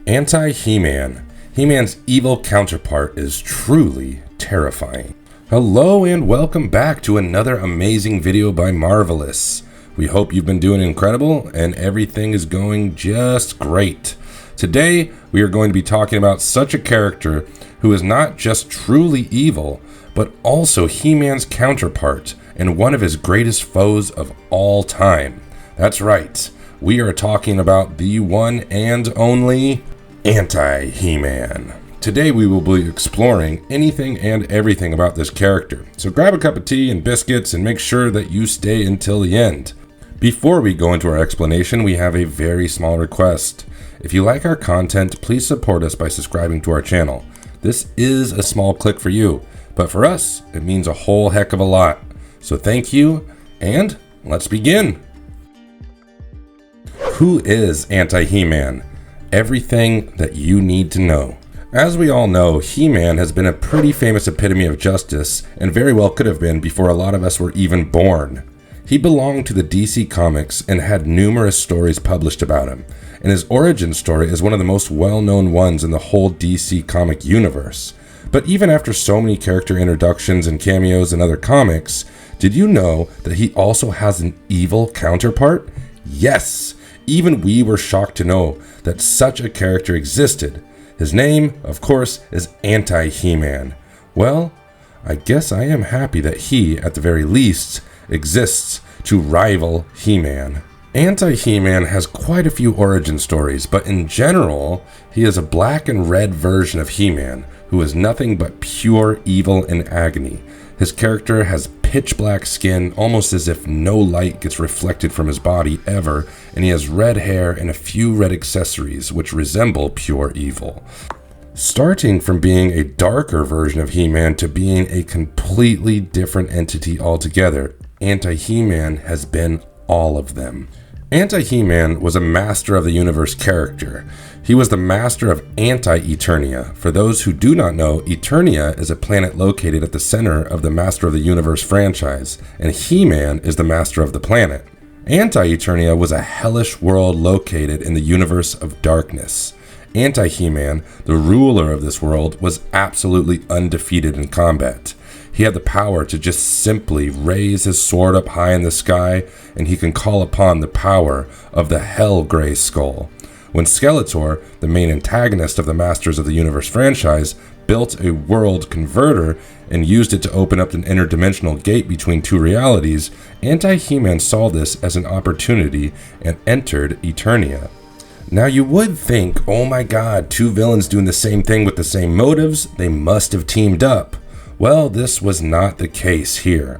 AntiHeMan. He-Man's evil counterpart is truly terrifying. Hello and welcome back to another amazing video by Marvelous. We hope you've been doing incredible and everything is going just great. Today, we are going to be talking about such a character who is not just truly evil, but also He-Man's counterpart and one of his greatest foes of all time. That's right, we are talking about the one and only AntiHeMan. Today we will be exploring anything and everything about this character, so grab a cup of tea and biscuits and make sure that you stay until the end. Before we go into our explanation, we have a very small request. If you like our content, please support us by subscribing to our channel. This is a small click for you, but for us, it means a whole heck of a lot. So thank you, and let's begin. Who is AntiHeMan? Everything that you need to know. As we all know, He-Man has been a pretty famous epitome of justice, and very well could have been before a lot of us were even born. He belonged to the DC Comics and had numerous stories published about him, and his origin story is one of the most well-known ones in the whole DC comic universe. But even after so many character introductions and cameos in other comics, did you know that he also has an evil counterpart? Yes! Even we were shocked to know that such a character existed. His name, of course, is AntiHeMan. Well, I guess I am happy that he, at the very least, exists to rival He-Man. AntiHeMan has quite a few origin stories, but in general, he is a black and red version of He-Man, who is nothing but pure evil and agony. His character has pitch black skin, almost as if no light gets reflected from his body ever, and he has red hair and a few red accessories which resemble pure evil. Starting from being a darker version of He-Man to being a completely different entity altogether, AntiHeMan has been all of them. AntiHeMan was a Master of the Universe character. He was the master of Eternia. For those who do not know, Eternia is a planet located at the center of the Master of the Universe franchise, and He-Man is the master of the planet. Eternia was a hellish world located in the universe of darkness. AntiHeMan, the ruler of this world, was absolutely undefeated in combat. He had the power to just simply raise his sword up high in the sky, and he can call upon the power of the Hell Gray Skull. When Skeletor, the main antagonist of the Masters of the Universe franchise, built a world converter and used it to open up an interdimensional gate between two realities, AntiHeMan saw this as an opportunity and entered Eternia. Now you would think, oh my god, two villains doing the same thing with the same motives, they must have teamed up. Well, this was not the case here.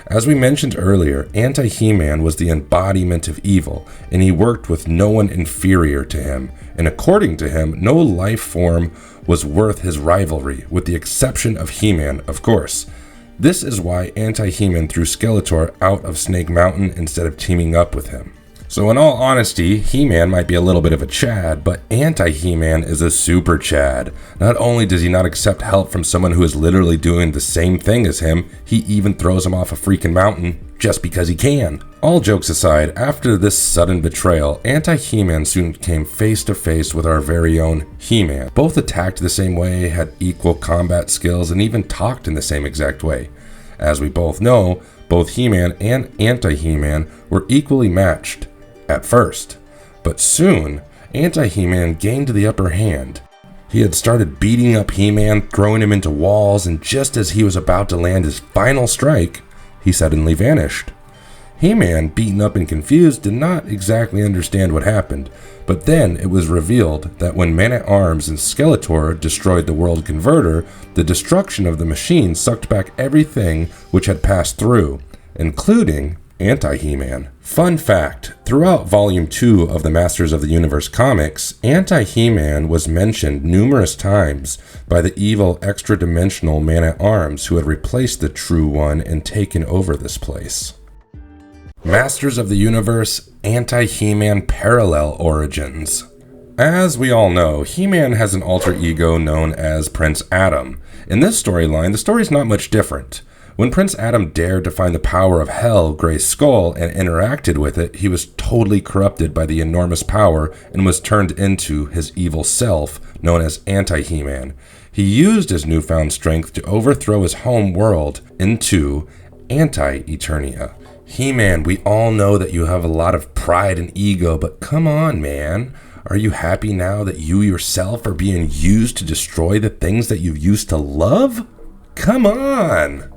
As we mentioned earlier, AntiHeMan was the embodiment of evil, and he worked with no one inferior to him, and according to him, no life form was worth his rivalry, with the exception of He-Man, of course. This is why AntiHeMan threw Skeletor out of Snake Mountain instead of teaming up with him. So in all honesty, He-Man might be a little bit of a Chad, but AntiHeMan is a super Chad. Not only does he not accept help from someone who is literally doing the same thing as him, he even throws him off a freaking mountain just because he can. All jokes aside, after this sudden betrayal, AntiHeMan soon came face to face with our very own He-Man. Both attacked the same way, had equal combat skills, and even talked in the same exact way. As we both know, both He-Man and AntiHeMan were equally matched at first, but soon, AntiHeMan gained the upper hand. He had started beating up He-Man, throwing him into walls, and just as he was about to land his final strike, he suddenly vanished. He-Man, beaten up and confused, did not exactly understand what happened, but then it was revealed that when Man-at-Arms and Skeletor destroyed the World Converter, the destruction of the machine sucked back everything which had passed through, including AntiHeMan. Fun fact, throughout Volume 2 of the Masters of the Universe comics, AntiHeMan was mentioned numerous times by the evil extra-dimensional Man-at-Arms who had replaced the true one and taken over this place. Masters of the Universe, AntiHeMan parallel origins. As we all know, He-Man has an alter ego known as Prince Adam. In this storyline, the story's not much different. When Prince Adam dared to find the power of Hell, Gray's skull, and interacted with it, he was totally corrupted by the enormous power and was turned into his evil self, known as AntiHeMan. He used his newfound strength to overthrow his home world into Eternia. He-Man, we all know that you have a lot of pride and ego, but come on, man. Are you happy now that you yourself are being used to destroy the things that you used to love? Come on!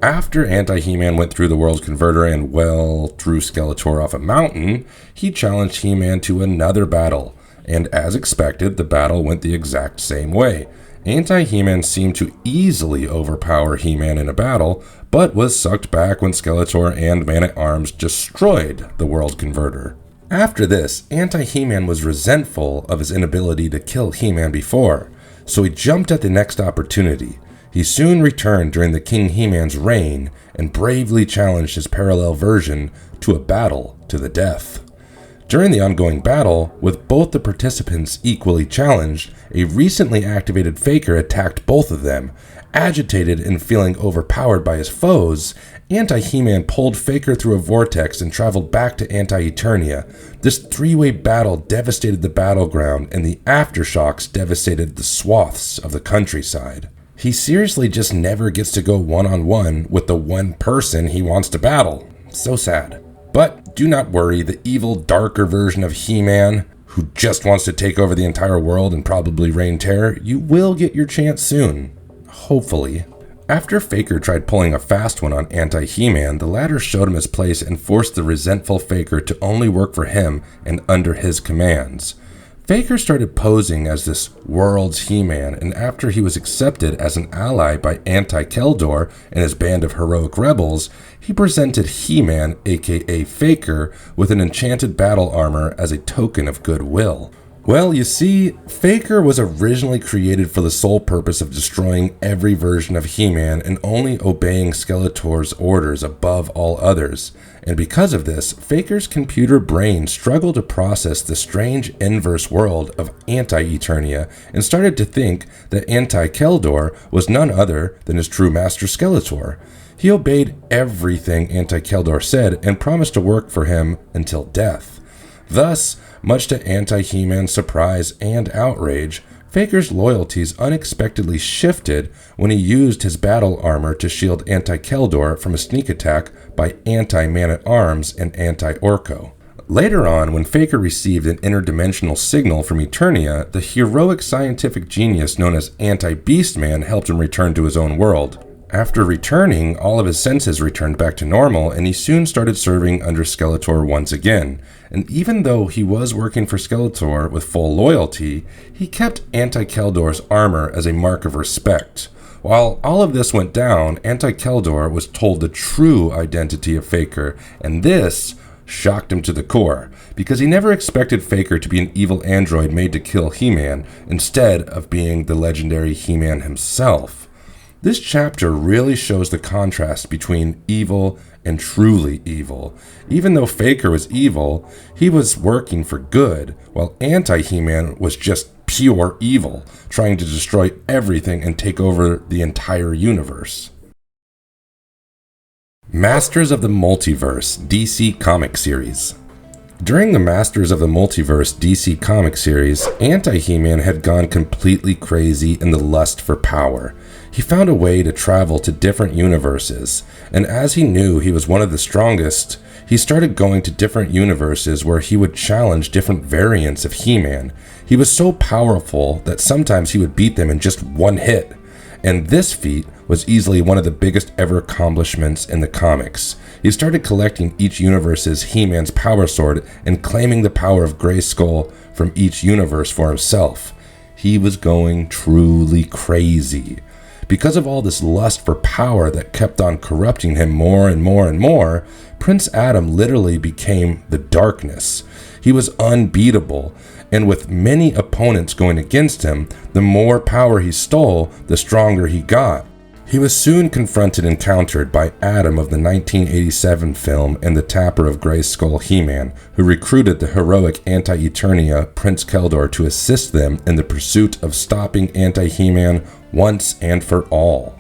After AntiHeMan went through the world's converter and, well, threw Skeletor off a mountain, he challenged He-Man to another battle. And as expected, the battle went the exact same way. AntiHeMan seemed to easily overpower He-Man in a battle, but was sucked back when Skeletor and Man-at-Arms destroyed the world converter. After this, AntiHeMan was resentful of his inability to kill He-Man before, so he jumped at the next opportunity. He soon returned during the King He-Man's reign and bravely challenged his parallel version to a battle to the death. During the ongoing battle, with both the participants equally challenged, a recently activated Faker attacked both of them. Agitated and feeling overpowered by his foes, AntiHeMan pulled Faker through a vortex and traveled back to Anti-Eternia. This three-way battle devastated the battleground, and the aftershocks devastated the swaths of the countryside. He seriously just never gets to go one-on-one with the one person he wants to battle. So sad. But do not worry, the evil, darker version of He-Man, who just wants to take over the entire world and probably reign terror, you will get your chance soon. Hopefully. After Faker tried pulling a fast one on AntiHeMan, the latter showed him his place and forced the resentful Faker to only work for him and under his commands. Faker started posing as this world's He-Man, and after he was accepted as an ally by Anti-Keldor and his band of heroic rebels, he presented He-Man, aka Faker, with an enchanted battle armor as a token of goodwill. Well, you see, Faker was originally created for the sole purpose of destroying every version of He-Man and only obeying Skeletor's orders above all others. And because of this, Faker's computer brain struggled to process the strange inverse world of Anti-Eternia and started to think that Anti-Keldor was none other than his true master Skeletor. He obeyed everything Anti-Keldor said and promised to work for him until death. Thus, much to AntiHeMan's surprise and outrage, Faker's loyalties unexpectedly shifted when he used his battle armor to shield Anti-Keldor from a sneak attack by Anti-Man-at-Arms and Anti-Orko. Later on, when Faker received an interdimensional signal from Eternia, the heroic scientific genius known as Anti-Beastman helped him return to his own world. After returning, all of his senses returned back to normal, and he soon started serving under Skeletor once again. And even though he was working for Skeletor with full loyalty, he kept Anti-Keldor's armor as a mark of respect. While all of this went down, Anti-Keldor was told the true identity of Faker, and this shocked him to the core, because he never expected Faker to be an evil android made to kill He-Man, instead of being the legendary He-Man himself. This chapter really shows the contrast between evil and truly evil. Even though Faker was evil, he was working for good, while Anti-He-Man was just pure evil, trying to destroy everything and take over the entire universe. Masters of the Multiverse DC Comic Series. During the Masters of the Multiverse DC Comic Series, Anti-He-Man had gone completely crazy in the lust for power. He found a way to travel to different universes, and as he knew he was one of the strongest, he started going to different universes where he would challenge different variants of He-Man. He was so powerful that sometimes he would beat them in just one hit, and this feat was easily one of the biggest ever accomplishments in the comics. He started collecting each universe's He-Man's power sword and claiming the power of Grayskull from each universe for himself. He was going truly crazy. Because of all this lust for power that kept on corrupting him more and more and more, Prince Adam literally became the darkness. He was unbeatable, and with many opponents going against him, the more power he stole, the stronger he got. He was soon confronted and countered by Adam of the 1987 film and the Tapper of Grayskull He-Man, who recruited the heroic Anti-Eternia Prince Keldor to assist them in the pursuit of stopping Anti-He-Man once and for all.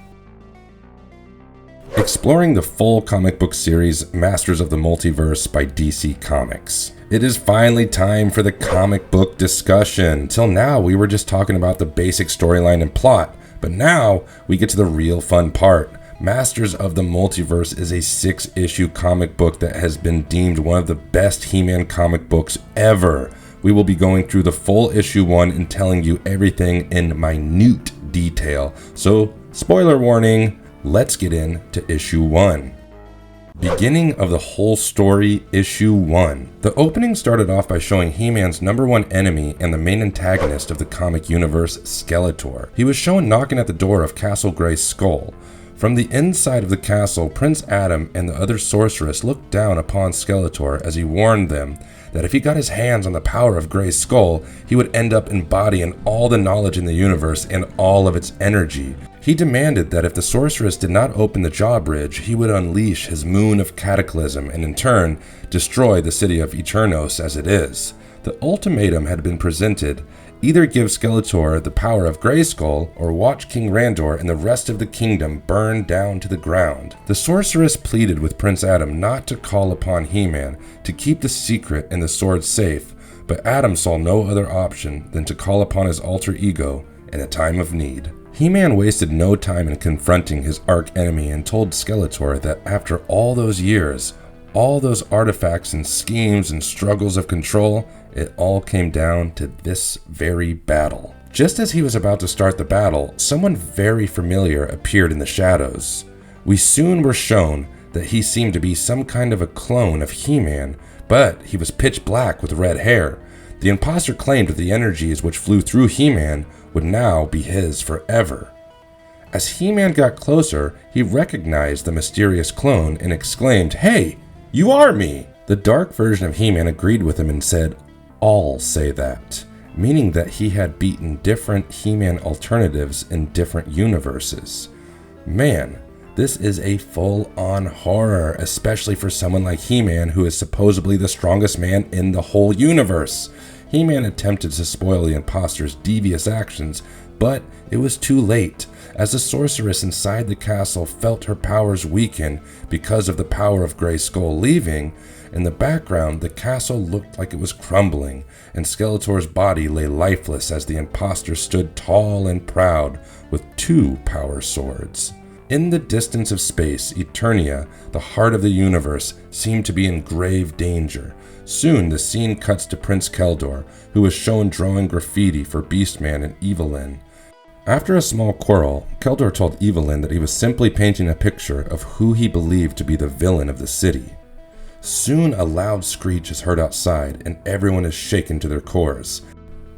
exploring the full comic book series Masters of the Multiverse by DC Comics. It is finally time for the comic book discussion. Till now, we were just talking about the basic storyline and plot, but now we get to the real fun part. Masters of the Multiverse is a 6-issue comic book that has been deemed one of the best He-Man comic books ever. We will be going through the full issue 1 and telling you everything in minute detail. So, spoiler warning, let's get into issue 1. Beginning of the whole story, issue 1. The opening started off by showing He-Man's #1 enemy and the main antagonist of the comic universe, Skeletor. He was shown knocking at the door of Castle Grey's Skull. From the inside of the castle, Prince Adam and the other sorceress looked down upon Skeletor as he warned them that if he got his hands on the power of Grey's Skull, he would end up embodying all the knowledge in the universe and all of its energy. He demanded that if the sorceress did not open the drawbridge, he would unleash his moon of cataclysm and in turn destroy the city of Eternos as it is. The ultimatum had been presented: either give Skeletor the power of Grayskull or watch King Randor and the rest of the kingdom burn down to the ground. The sorceress pleaded with Prince Adam not to call upon He-Man, to keep the secret and the sword safe, but Adam saw no other option than to call upon his alter ego in a time of need. He-Man wasted no time in confronting his arch-enemy and told Skeletor that after all those years, all those artifacts and schemes and struggles of control, it all came down to this very battle. Just as he was about to start the battle, someone very familiar appeared in the shadows. We soon were shown that he seemed to be some kind of a clone of He-Man, but he was pitch black with red hair. The imposter claimed that the energies which flew through He-Man would now be his forever. As He-Man got closer, he recognized the mysterious clone and exclaimed, "Hey, you are me!" The dark version of He-Man agreed with him and said, "All say that," meaning that he had beaten different He-Man alternatives in different universes. Man, this is a full-on horror, especially for someone like He-Man, who is supposedly the strongest man in the whole universe. He-Man attempted to spoil the imposter's devious actions, but it was too late, as the sorceress inside the castle felt her powers weaken because of the power of Grayskull leaving. In the background, the castle looked like it was crumbling, and Skeletor's body lay lifeless as the imposter stood tall and proud with 2 power swords. In the distance of space, Eternia, the heart of the universe, seemed to be in grave danger. Soon, the scene cuts to Prince Keldor, who was shown drawing graffiti for Beastman and Evelyn. After a small quarrel, Keldor told Evelyn that he was simply painting a picture of who he believed to be the villain of the city. Soon, a loud screech is heard outside, and everyone is shaken to their cores.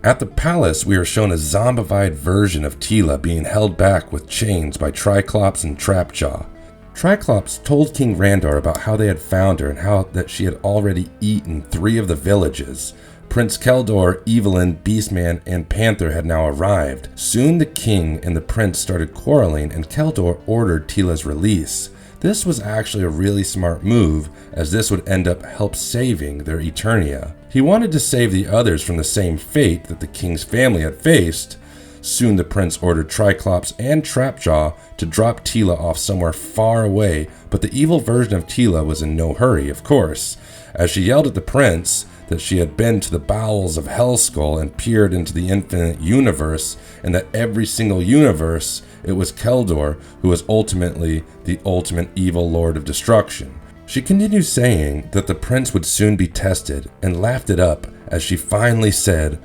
At the palace, we are shown a zombified version of Teela being held back with chains by Triclops and Trapjaw. Triclops told King Randor about how they had found her and how that she had already eaten 3 of the villages. Prince Keldor, Evelyn, Beastman, and Panther had now arrived. Soon the king and the prince started quarreling, and Keldor ordered Teela's release. This was actually a really smart move, as this would end up help saving their Eternia. He wanted to save the others from the same fate that the king's family had faced. Soon the prince ordered Triclops and Trapjaw to drop Teela off somewhere far away, but the evil version of Teela was in no hurry, of course. As she yelled at the prince that she had been to the bowels of Hellskull and peered into the infinite universe, and that every single universe, it was Keldor who was ultimately the ultimate evil lord of destruction. She continued saying that the prince would soon be tested, and laughed it up as she finally said,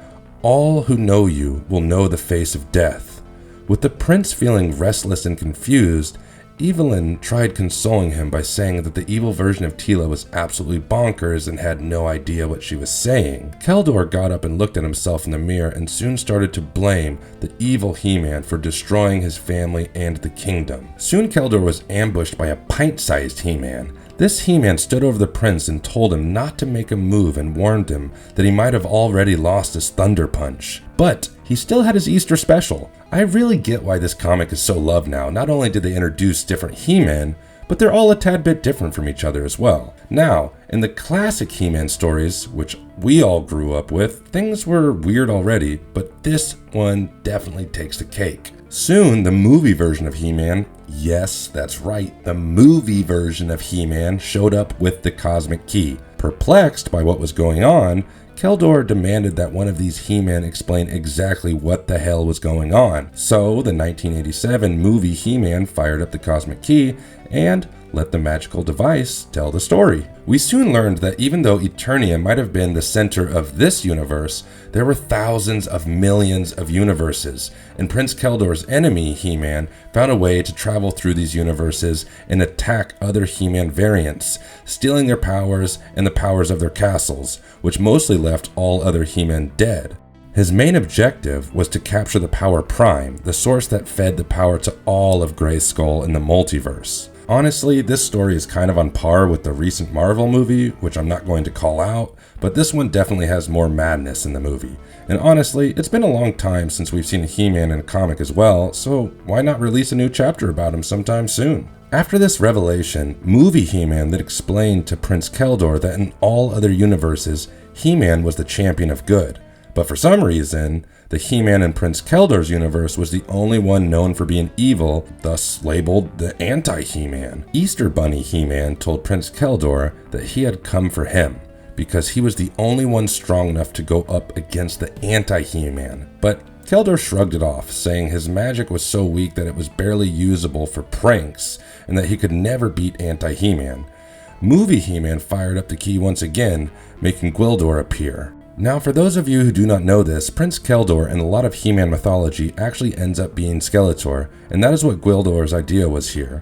"All who know you will know the face of death." With the prince feeling restless and confused, Evelyn tried consoling him by saying that the evil version of Teela was absolutely bonkers and had no idea what she was saying. Keldor got up and looked at himself in the mirror and soon started to blame the evil He-Man for destroying his family and the kingdom. Soon Keldor was ambushed by a pint-sized He-Man. This He-Man stood over the prince and told him not to make a move and warned him that he might have already lost his Thunder Punch. But he still had his Easter special. I really get why this comic is so loved now. Not only did they introduce different He-Men, but they're all a tad bit different from each other as well. Now, in the classic He-Man stories, which we all grew up with, things were weird already, but this one definitely takes the cake. Soon, the movie version of He-Man Yes, that's right, the movie version of He-Man showed up with the Cosmic Key. Perplexed by what was going on, Keldor demanded that one of these He-Man explain exactly what the hell was going on. So the 1987 movie He-Man fired up the Cosmic Key and let the magical device tell the story. We soon learned that even though Eternia might have been the center of this universe, there were thousands of millions of universes, and Prince Keldor's enemy, He-Man, found a way to travel through these universes and attack other He-Man variants, stealing their powers and the powers of their castles, which mostly left all other He-Man dead. His main objective was to capture the Power Prime, the source that fed the power to all of Grayskull in the multiverse. Honestly, this story is kind of on par with the recent Marvel movie, which I'm not going to call out, but this one definitely has more madness in the movie. And honestly, it's been a long time since we've seen He-Man in a comic as well, so why not release a new chapter about him sometime soon? After this revelation, movie He-Man that explained to Prince Keldor that in all other universes, He-Man was the champion of good. But for some reason, the He-Man in Prince Keldor's universe was the only one known for being evil, thus labeled the Anti-He-Man. Easter Bunny He-Man told Prince Keldor that he had come for him, because he was the only one strong enough to go up against the Anti-He-Man. But Keldor shrugged it off, saying his magic was so weak that it was barely usable for pranks, and that he could never beat Anti-He-Man. Movie He-Man fired up the key once again, making Gwildor appear. Now, for those of you who do not know this, Prince Keldor in a lot of He-Man mythology actually ends up being Skeletor, and that is what Gwildor's idea was here.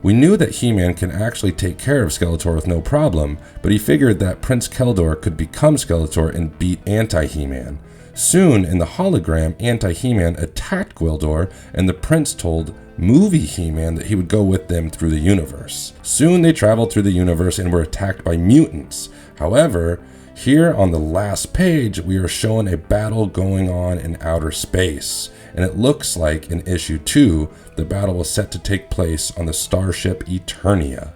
We knew that He-Man can actually take care of Skeletor with no problem, but he figured that Prince Keldor could become Skeletor and beat Anti-He-Man. Soon, in the hologram, Anti-He-Man attacked Gwildor, and the prince told movie He-Man that he would go with them through the universe. Soon they traveled through the universe and were attacked by mutants. However, here on the last page, we are shown a battle going on in outer space, and it looks like in issue 2, the battle was set to take place on the starship Eternia.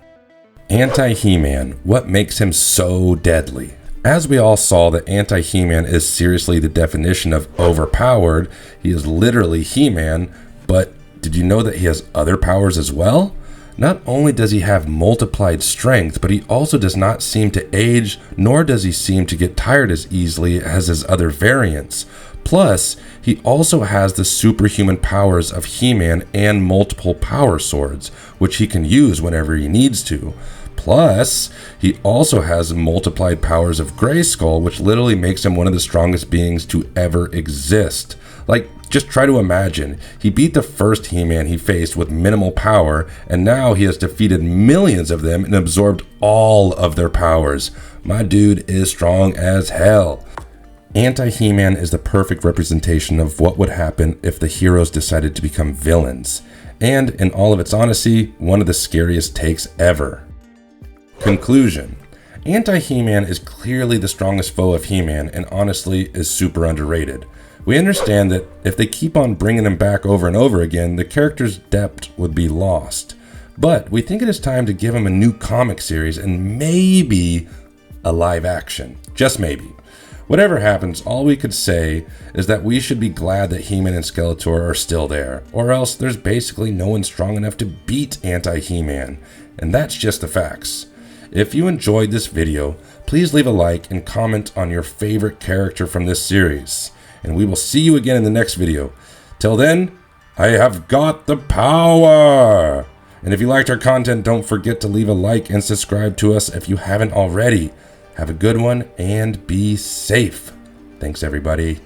Anti-He-Man, what makes him so deadly? As we all saw, the Anti-He-Man is seriously the definition of overpowered. He is literally He-Man, but did you know that he has other powers as well? Not only does he have multiplied strength, but he also does not seem to age, nor does he seem to get tired as easily as his other variants. Plus, he also has the superhuman powers of He-Man and multiple power swords, which he can use whenever he needs to. Plus, he also has multiplied powers of Grayskull, which literally makes him one of the strongest beings to ever exist. Like, just try to imagine, he beat the first He-Man he faced with minimal power, and now he has defeated millions of them and absorbed all of their powers. My dude is strong as hell. Anti-He-Man is the perfect representation of what would happen if the heroes decided to become villains. And, in all of its honesty, one of the scariest takes ever. Conclusion. Anti-He-Man is clearly the strongest foe of He-Man, and honestly is super underrated. We understand that if they keep on bringing him back over and over again, the character's depth would be lost. But we think it is time to give him a new comic series and maybe a live action. Just maybe. Whatever happens, all we could say is that we should be glad that He-Man and Skeletor are still there, or else there's basically no one strong enough to beat Anti-He-Man. And that's just the facts. If you enjoyed this video, please leave a like and comment on your favorite character from this series. And we will see you again in the next video. Till then, I have got the power! And if you liked our content, don't forget to leave a like and subscribe to us if you haven't already. Have a good one and be safe. Thanks, everybody.